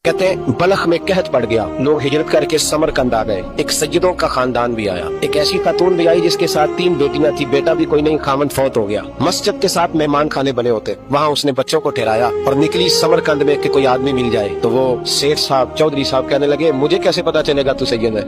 कहते हैं बलख में कहत पड़ गया, लोग हिजरत करके समरकंद आ गए। एक सज्जदों का खानदान भी आया, एक ऐसी खातून भी आई जिसके साथ 3 बेटियां थी, बेटा भी कोई नहीं, खामन फौत हो गया। मस्जिद के साथ मेहमान खाने बने होते, वहाँ उसने बच्चों को ठहराया और निकली समरकंद में कि कोई आदमी मिल जाए। तो वो सेठ साहब, चौधरी साहब कहने लगे, मुझे कैसे पता चलेगा तू सैयद है?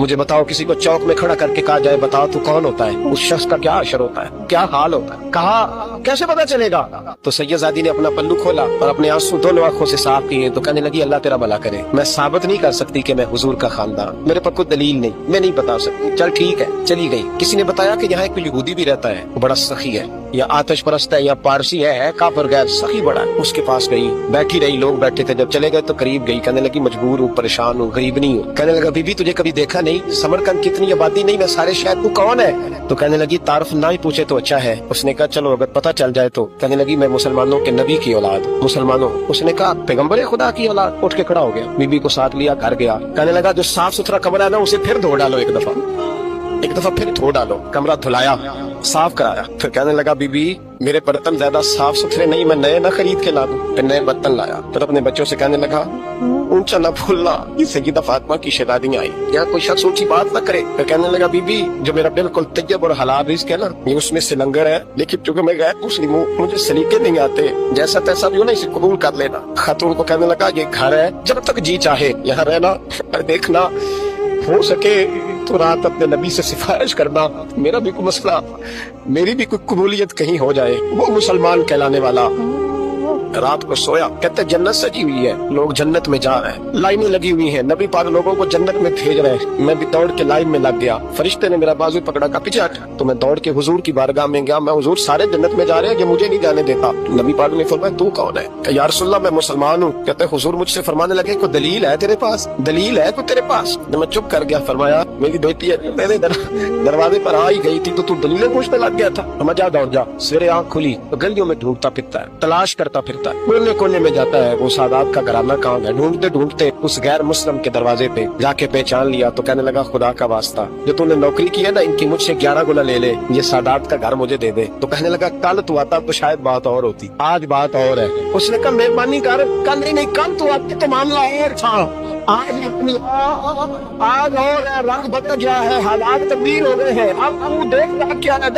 मुझे बताओ, किसी को चौक में खड़ा करके कहा जाए बताओ तू कौन होता है, उस शख्स का क्या अशर होता है, क्या हाल होता है, कहा कैसे पता चलेगा? तो सैयदजादी ने अपना पल्लू खोला और अपने आंसू दोनों आंखों से साफ किए तो कहने लगी, अल्लाह तेरा भला करे, मैं साबित नहीं कर सकती कि मैं हुजूर का खानदान, मेरे पर कोई दलील नहीं, मैं नहीं बता सकती। चल ठीक है, चली गई। किसी ने बताया कि यहाँ एक यहूदी भी रहता है, वो बड़ा सखी है, या आतिश परस्त है, या पारसी है, काफिर गैर सखी बड़ा है। उसके पास गई, बैठी रही, लोग बैठे थे, जब चले गए तो करीब गई, कहने लगी मुजबूर हूँ, परेशान हूँ, गरीब नहीं हूँ। कहने लगा, बीबी तुझे कभी देखा नहीं, समरकंद कितनी आबादी नहीं, मैं सारे शहर, तू कौन है? तो कहने लगी, तारुफ ना ही पूछे तो अच्छा है। उसने कहा चलो अगर पता चल जाए तो। कहने लगी, मैं मुसलमानों के नबी की औलाद, मुसलमानों। उसने कहा पैगम्बर खुदा की औलाद। उठ के खड़ा हो गया, बीबी को साथ लिया, घर गया। कहने लगा, जो साफ सुथरा कमरा है ना, उसे फिर धो डालो, एक दफा फिर धो डालो। कमरा धुलाया, साफ कराया, फिर कहने लगा, बीबी मेरे बर्तन ज्यादा साफ सुथरे नहीं, मैं नए ना खरीद के ला दूं। फिर नए बर्तन लाया, फिर अपने बच्चों से कहने लगा, ऊंचा न भूलना, ये सैयदा फातिमा की शहजादी आई, यहाँ कोई शख्स ऊंची बात न करे। फिर कहने लगा, बीबी जो मेरा बिल्कुल तैयब और हलाल रिज़्क़ है ना, ये उसमें से लंगर है, लेकिन चूंकि मैं गैर मुस्लिम हूँ, मुझे सलीके नहीं आते, जैसा तैसा भी हो ना, इसे कबूल कर लेना। खातून को कहने लगा, ये घर है, जब तक जी चाहे यहाँ रहना, पर देखना हो सके तो रात अपने नबी से सिफारिश करना, मेरा भी कोई मसला, मेरी भी कोई कबूलियत कहीं हो जाए। वो मुसलमान कहलाने वाला रात को सोया, कहते जन्नत सजी हुई है, लोग जन्नत में जा रहे हैं, लाइनें लगी हुई हैं, नबी पाक लोगों को जन्नत में भेज रहे हैं। मैं भी दौड़ के लाइन में लग गया, फरिश्ते ने मेरा बाजू पकड़ा, का पीछे हट। तो मैं दौड़ के हुजूर की बारगाह में गया, मैं हुजूर सारे जन्नत में जा रहे हैं, ये मुझे नहीं जाने देता। नबी पाक ने फरमाया, तू कौन है? या रसूलल्लाह मैं मुसलमान हूँ। कहते हुजूर मुझसे फरमाने लगे, कोई दलील है तेरे पास? दलील है कोई तेरे पास? मैं चुप कर गया। फरमाया, मेरी बेटी मेरे दरवाजे पर आ ही गई थी तो तू दलीलें पूछने लग गया था। मैं जा, दौड़ जा। सवेरे आँख खुली तो गलियों में ढूंढता फिरता है, तलाश करता फिरता है, कोने कोने में जाता है, वो सादात का घराना कहाँ है। ढूंढते ढूंढते उस गैर मुस्लिम के दरवाजे पे जाके पहचान लिया। तो कहने लगा, खुदा का वास्ता, जो तूने नौकरी की है ना, इनकी मुझसे 11 गुना ले ले, ये सादात का घर मुझे दे दे। तो कहने लगा, कल तू आता तो शायद बात और होती, आज बात और है। उसने कहा, मेहरबानी कर। कल नहीं, कल तू आती तो मामला और था, आज और रंग बदल गया है, हालात तब्दील हो गए हैं, अब तू देख क्या है।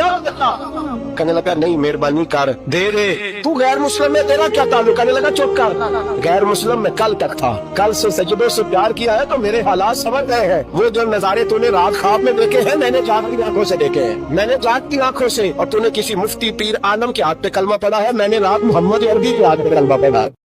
कहने लगा, नहीं मेहरबानी कर, दे दे। तू गैर मुस्लिम में तेरा क्या ताल्लुक? कहने लगा, चुप कर, गैर मुस्लिम में कल तक था, कल से सज्जदों से प्यार किया है तो मेरे हालात समझ गए हैं। वो जो नजारे तूने रात ख्वाब में देखे हैं, मैंने जागती आंखों से देखे हैं, मैंने जागती आंखों से। और तूने किसी मुफ्ती पीर आलम के हाथ पे कलमा पढ़ा है, मैंने रात मोहम्मद अरबी के हाथ पे कलमा पढ़ा।